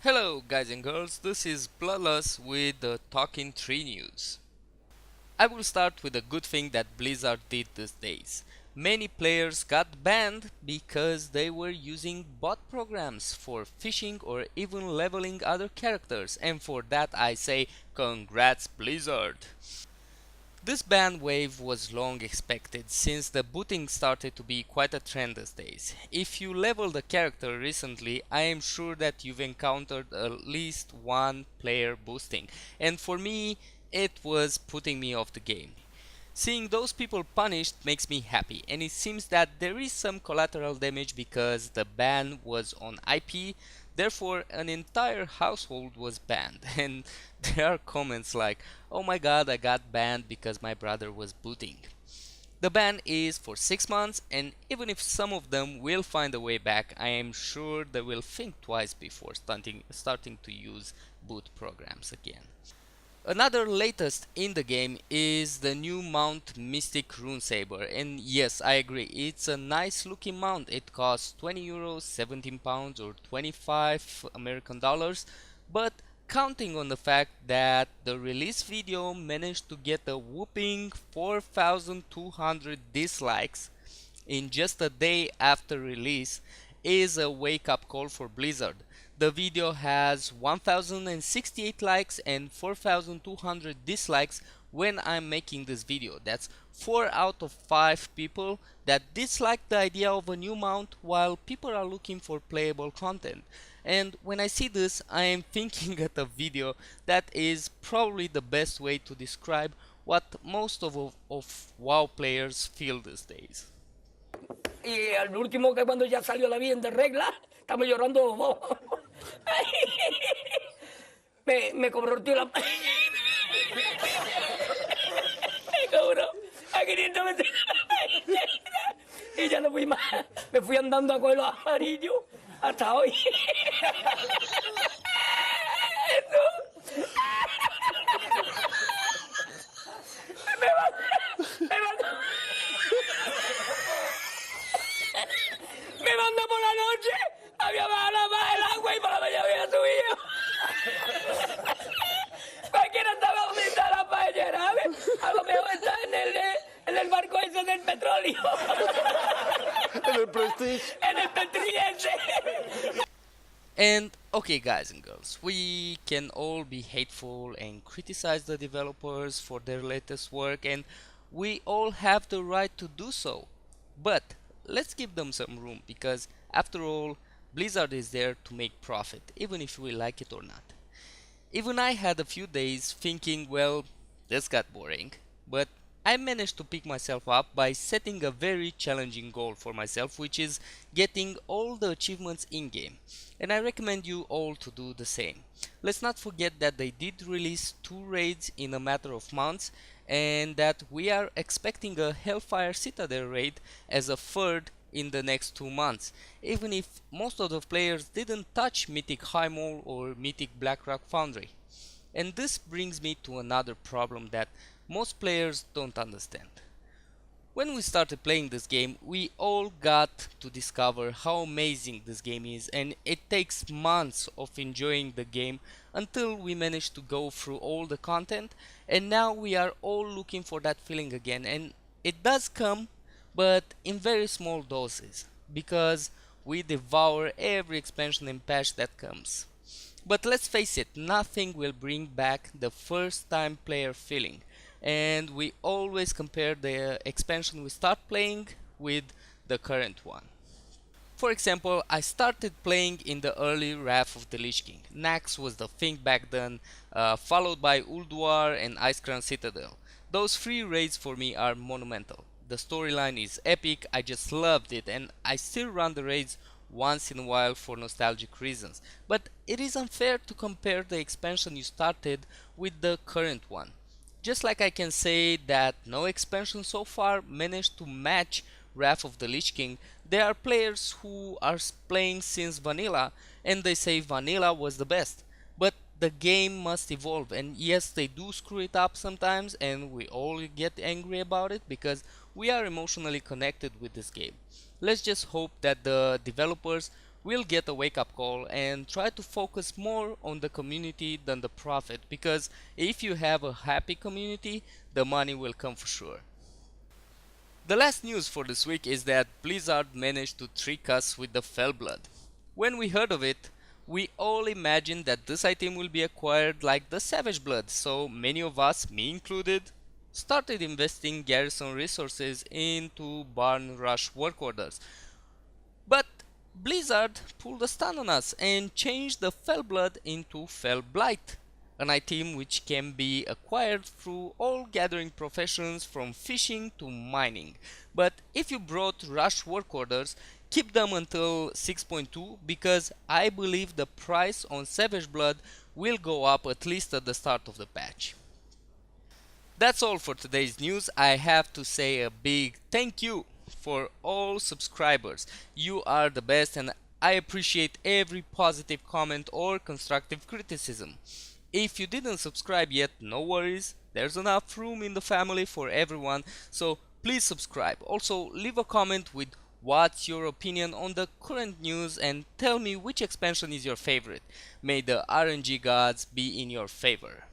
Hello guys and girls, this is Bloodlust with the Talking Tree News. I will start with a good thing that Blizzard did these days. Many players got banned because they were using bot programs for fishing or even leveling other characters, and for that I say congrats Blizzard. This ban wave was long expected since the booting started to be quite a trend these days. If you leveled a character recently, I am sure that you've encountered at least one player boosting, and for me it was putting me off the game. Seeing those people punished makes me happy, and it seems that there is some collateral damage because the ban was on IP, therefore an entire household was banned. And there are comments like, oh my god, I got banned because my brother was booting. The ban is for 6 months, and even if some of them will find a way back, I am sure they will think twice before starting to use boot programs again. Another latest in the game is the new mount Mystic Runesaber, and yes, I agree, it's a nice looking mount. It costs 20 euros, 17 pounds or 25 American dollars, but counting on the fact that the release video managed to get a whooping 4,200 dislikes in just a day after release is a wake-up call for Blizzard. The video has 1068 likes and 4200 dislikes when I'm making this video. That's 4 out of 5 people that dislike the idea of a new mount while people are looking for playable content. And when I see this, I am thinking at a video that is probably the best way to describe what most of WoW players feel these days. Y al último, que cuando ya salió la bien de regla, estamos llorando los dos. Me cobró el tío la... Me cobró a 500 metros. Y ya no fui más. Me fui andando a coger los amarillos hasta hoy. Me mandó por la noche, había bajado el agua y por la mañana había subido. Cualquiera estaba donde está la paellera, ¿ves? A lo mejor está en el barco ese del petróleo. En el Prestige. En el Petriense. And okay, guys and girls, we can all be hateful and criticize the developers for their latest work, and we all have the right to do so. But let's give them some room because, after all, Blizzard is there to make profit, even if we like it or not. Even I had a few days thinking, well, this got boring, but I managed to pick myself up by setting a very challenging goal for myself, which is getting all the achievements in-game. And I recommend you all to do the same. Let's not forget that they did release 2 raids in a matter of months, and that we are expecting a Hellfire Citadel raid as a third in the next 2 months, even if most of the players didn't touch Mythic High Mole or Mythic Blackrock Foundry. And this brings me to another problem that most players don't understand. When we started playing this game, we all got to discover how amazing this game is, and it takes months of enjoying the game until we manage to go through all the content, and now we are all looking for that feeling again, and it does come, but in very small doses, because we devour every expansion and patch that comes. But let's face it, nothing will bring back the first time player feeling, and we always compare the expansion we start playing with the current one. For example, I started playing in the early Wrath of the Lich King. Nax was the thing back then, followed by Ulduar and Icecrown Citadel. Those 3 raids for me are monumental. The storyline is epic, I just loved it, and I still run the raids once in a while for nostalgic reasons. But it is unfair to compare the expansion you started with the current one. Just like I can say that no expansion so far managed to match Wrath of the Lich King, there are players who are playing since vanilla and they say vanilla was the best. But the game must evolve, and yes, they do screw it up sometimes, and we all get angry about it because we are emotionally connected with this game. Let's just hope that the developers will get a wake-up call and try to focus more on the community than the profit, because if you have a happy community, the money will come for sure. The last news for this week is that Blizzard managed to trick us with the Fellblood. When we heard of it, we all imagined that this item will be acquired like the Savage Blood, so many of us, me included, started investing garrison resources into Barn Rush work orders. But Blizzard pulled a stun on us and changed the Fellblood into Fellblight, an item which can be acquired through all gathering professions from fishing to mining. But if you brought rush work orders, keep them until 6.2, because I believe the price on Savage Blood will go up at least at the start of the patch. That's all for today's news. I have to say a big thank you for all subscribers. You are the best, and I appreciate every positive comment or constructive criticism. If you didn't subscribe yet, no worries. There's enough room in the family for everyone, so please subscribe. Also, leave a comment with what's your opinion on the current news and tell me which expansion is your favorite. May the RNG gods be in your favor.